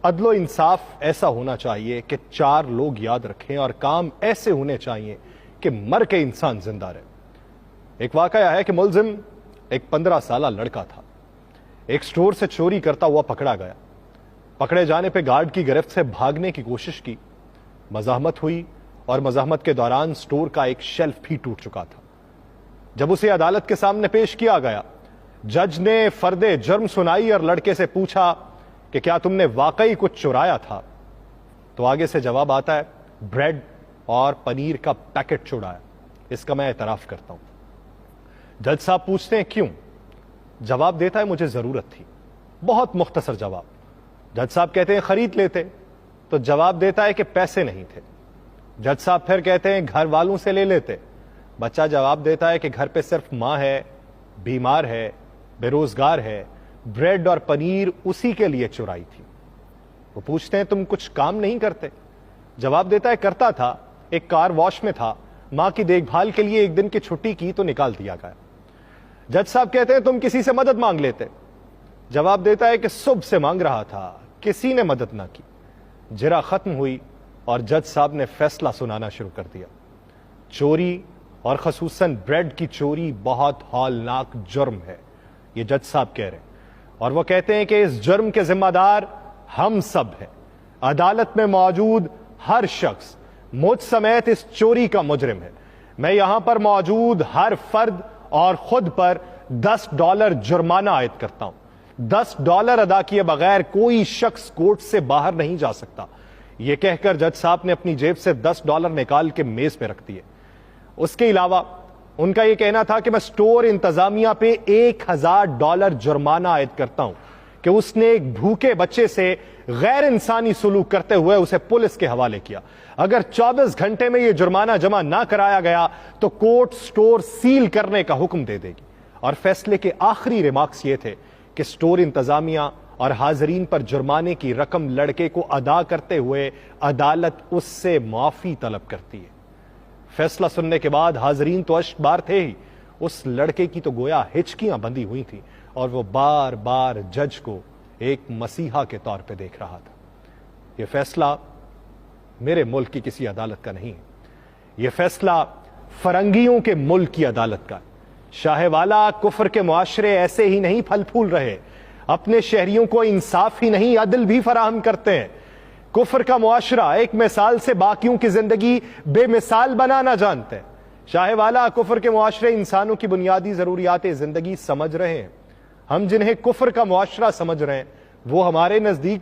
عدل و انصاف ایسا ہونا چاہیے کہ چار لوگ یاد رکھیں اور کام ایسے ہونے چاہیے کہ مر کے انسان زندہ رہے۔ ایک واقعہ ہے کہ ملزم ایک 15 سالہ لڑکا تھا، ایک سٹور سے چوری کرتا ہوا پکڑا گیا۔ پکڑے جانے پہ گارڈ کی گرفت سے بھاگنے کی کوشش کی، مزاحمت ہوئی اور مزاحمت کے دوران سٹور کا ایک شیلف بھی ٹوٹ چکا تھا۔ جب اسے عدالت کے سامنے پیش کیا گیا، جج نے فرد جرم سنائی اور لڑکے سے پوچھا کہ کیا تم نے واقعی کچھ چرایا تھا؟ تو آگے سے جواب آتا ہے بریڈ اور پنیر کا پیکٹ چرایا، اس کا میں اعتراف کرتا ہوں۔ جج صاحب پوچھتے ہیں کیوں؟ جواب دیتا ہے مجھے ضرورت تھی۔ بہت مختصر جواب۔ جج صاحب کہتے ہیں خرید لیتے، تو جواب دیتا ہے کہ پیسے نہیں تھے۔ جج صاحب پھر کہتے ہیں گھر والوں سے لے لیتے۔ بچہ جواب دیتا ہے کہ گھر پہ صرف ماں ہے، بیمار ہے، بے روزگار ہے، بریڈ اور پنیر اسی کے لیے چرائی تھی۔ وہ پوچھتے ہیں تم کچھ کام نہیں کرتے؟ جواب دیتا ہے کرتا تھا، ایک کار واش میں تھا، ماں کی دیکھ بھال کے لیے ایک دن کی چھٹی کی تو نکال دیا گیا۔ جج صاحب کہتے ہیں تم کسی سے مدد مانگ لیتے؟ جواب دیتا ہے کہ صبح سے مانگ رہا تھا، کسی نے مدد نہ کی۔ جرا ختم ہوئی اور جج صاحب نے فیصلہ سنانا شروع کر دیا۔ چوری اور خصوصاً بریڈ کی چوری بہت ہولناک جرم ہے، یہ جج صاحب کہہ رہے ہیں، اور وہ کہتے ہیں کہ اس جرم کے ذمہ دار ہم سب ہیں۔ عدالت میں موجود ہر شخص مجھ سمیت اس چوری کا مجرم ہے۔ میں یہاں پر موجود ہر فرد اور خود پر $10 جرمانہ عائد کرتا ہوں۔ $10 ادا کیے بغیر کوئی شخص کورٹ سے باہر نہیں جا سکتا۔ یہ کہہ کر جج صاحب نے اپنی جیب سے $10 نکال کے میز پہ رکھ دیے۔ اس کے علاوہ ان کا یہ کہنا تھا کہ میں سٹور انتظامیہ پہ $1000 جرمانہ عائد کرتا ہوں کہ اس نے ایک بھوکے بچے سے غیر انسانی سلوک کرتے ہوئے اسے پولیس کے حوالے کیا۔ اگر 24 گھنٹے میں یہ جرمانہ جمع نہ کرایا گیا تو کورٹ سٹور سیل کرنے کا حکم دے دے گی۔ اور فیصلے کے آخری ریمارکس یہ تھے کہ سٹور انتظامیہ اور حاضرین پر جرمانے کی رقم لڑکے کو ادا کرتے ہوئے عدالت اس سے معافی طلب کرتی ہے۔ فیصلہ سننے کے بعد حاضرین تو اشک بار تھے ہی، اس لڑکے کی تو گویا ہچکیاں بندھی ہوئی تھیں اور وہ بار بار جج کو ایک مسیحا کے طور پہ دیکھ رہا تھا۔ یہ فیصلہ میرے ملک کی کسی عدالت کا نہیں ہے، یہ فیصلہ فرنگیوں کے ملک کی عدالت کا ہے۔ شاہ والا کفر کے معاشرے ایسے ہی نہیں پھل پھول رہے، اپنے شہریوں کو انصاف ہی نہیں عدل بھی فراہم کرتے ہیں۔ کفر کا معاشرہ ایک مثال سے باقیوں کی زندگی بے مثال بنانا جانتے ہیں۔ شاہ والا کفر کے معاشرے انسانوں کی بنیادی ضروریات زندگی سمجھ رہے ہیں۔ ہم جنہیں کفر کا معاشرہ سمجھ رہے ہیں وہ ہمارے نزدیک تو